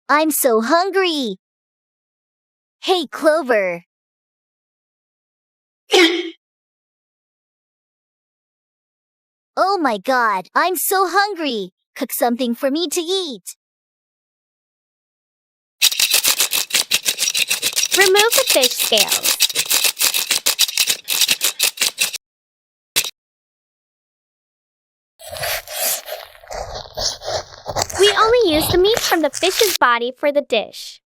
I'm so hungry. Hey, Clover. Oh my God, I'm so hungry. Cook something for me to eat. Remove the fish scales. We only use the meat from the fish's body for the dish.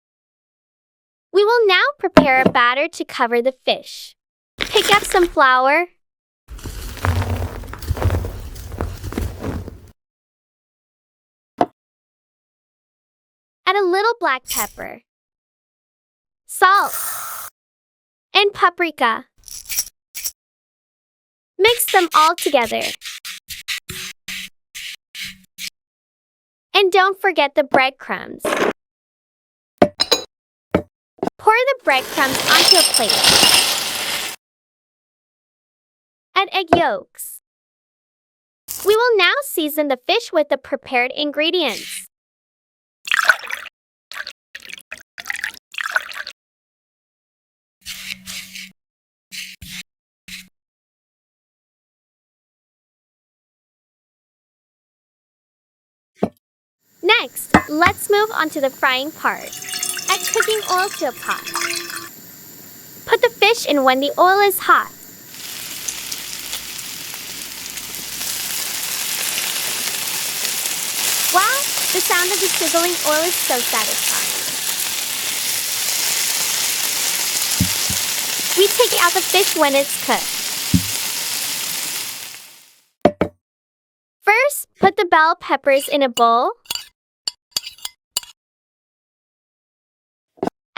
We will now prepare a batter to cover the fish. Pick up some flour. Add a little black pepper, salt, and paprika. Mix them all together. And don't forget the breadcrumbs. Pour the breadcrumbs onto a plate. Add egg yolks. We will now season the fish with the prepared ingredients. Next, let's move on to the frying part. Add cooking oil to a pot. Put the fish in when the oil is hot. Wow, the sound of the sizzling oil is so satisfying. We take out the fish when it's cooked. First, put the bell peppers in a bowl.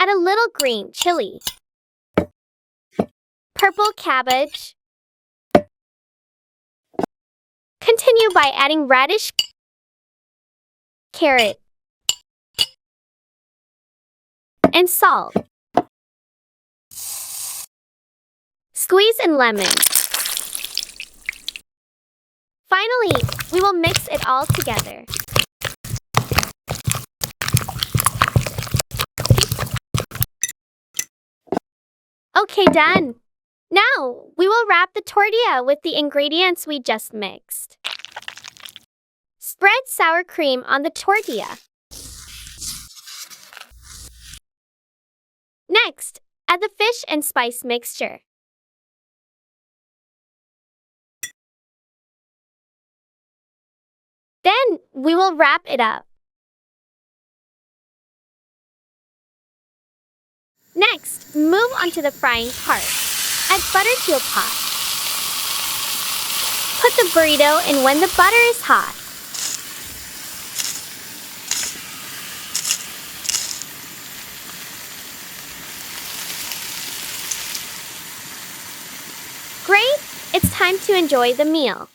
Add a little green chili, purple cabbage. Continue by adding radish, carrot, and salt. Squeeze in lemon. Finally, we will mix it all together. Okay, done. Now, we will wrap the tortilla with the ingredients we just mixed. Spread sour cream on the tortilla. Next, add the fish and spice mixture. Then, we will wrap it up. Next, move on to the frying part. Add butter to a pot. Put the burrito in when the butter is hot. Great! It's time to enjoy the meal.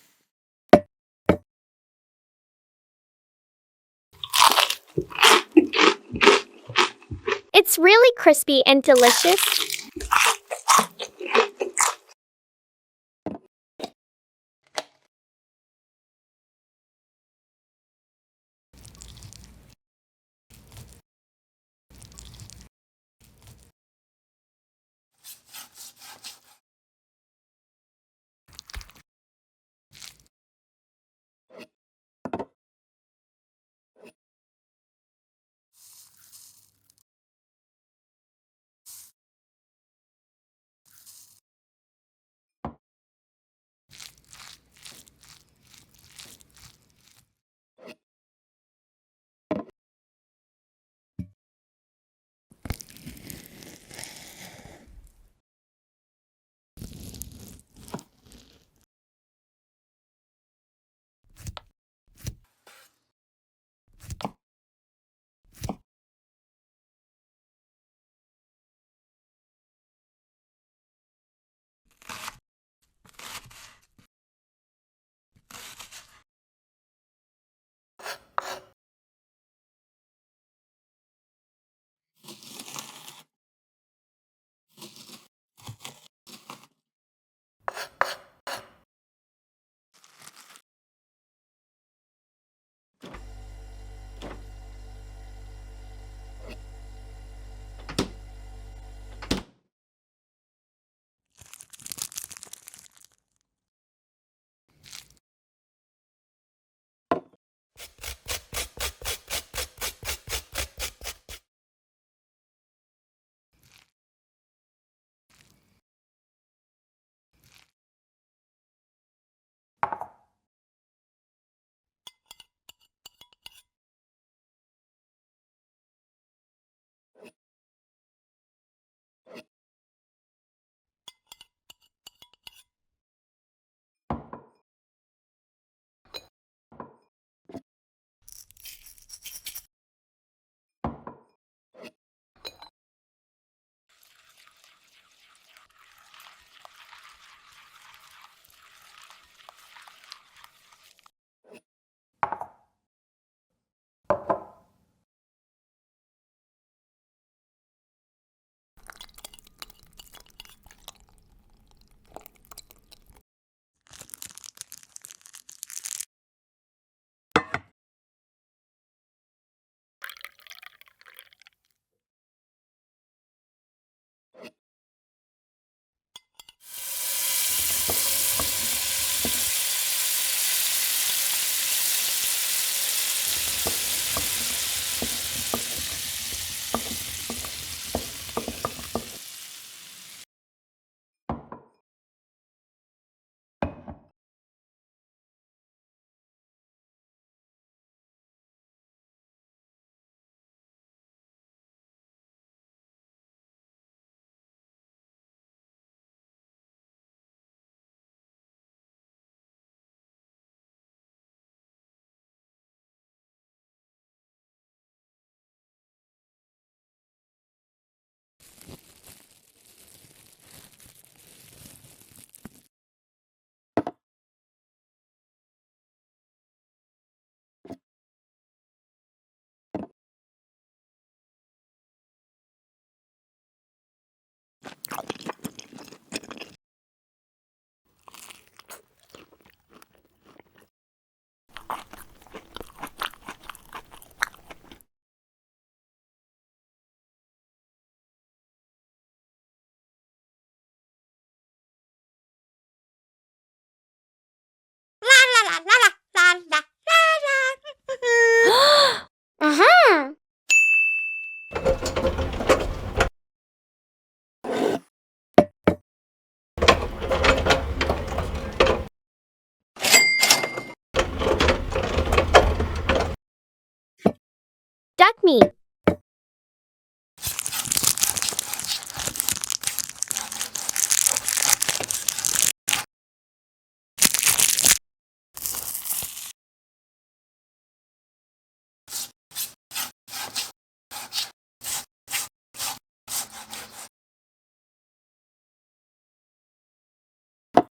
It's really crispy and delicious. Uh-huh. Duck meat.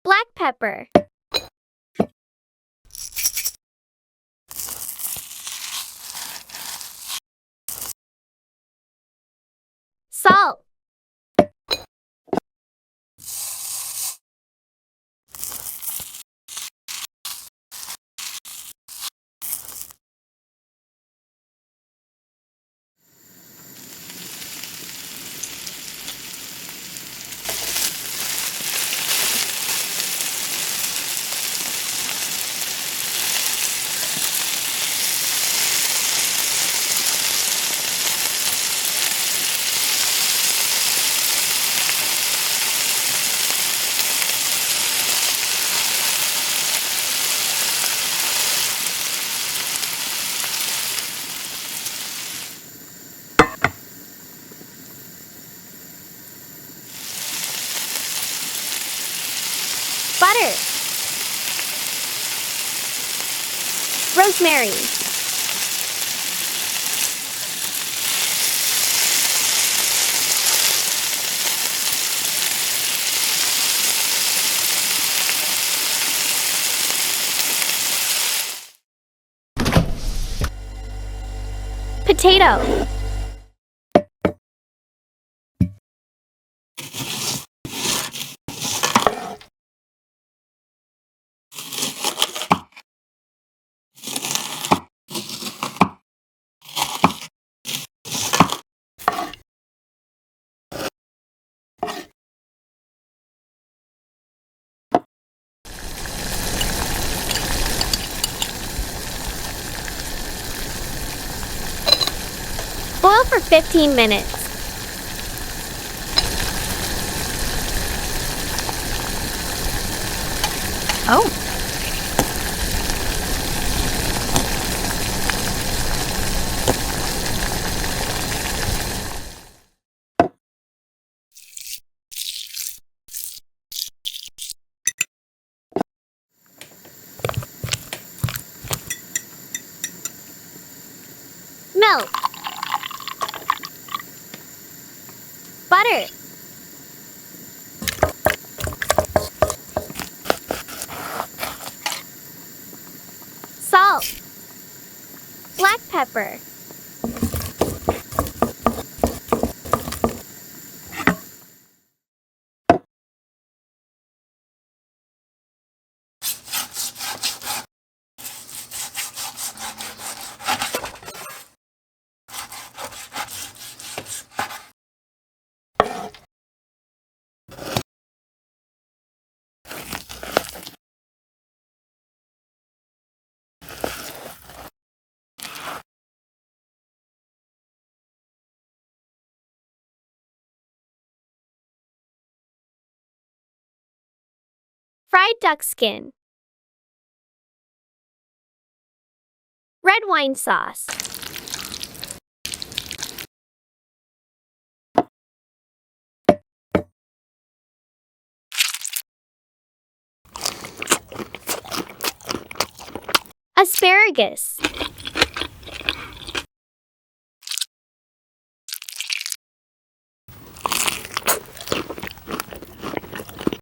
Black pepper. Salt. Butter. Rosemary. Potato. Boil for 15 minutes. Oh. Milk. Butter. Salt. Black pepper. Fried duck skin. Red wine sauce. Asparagus.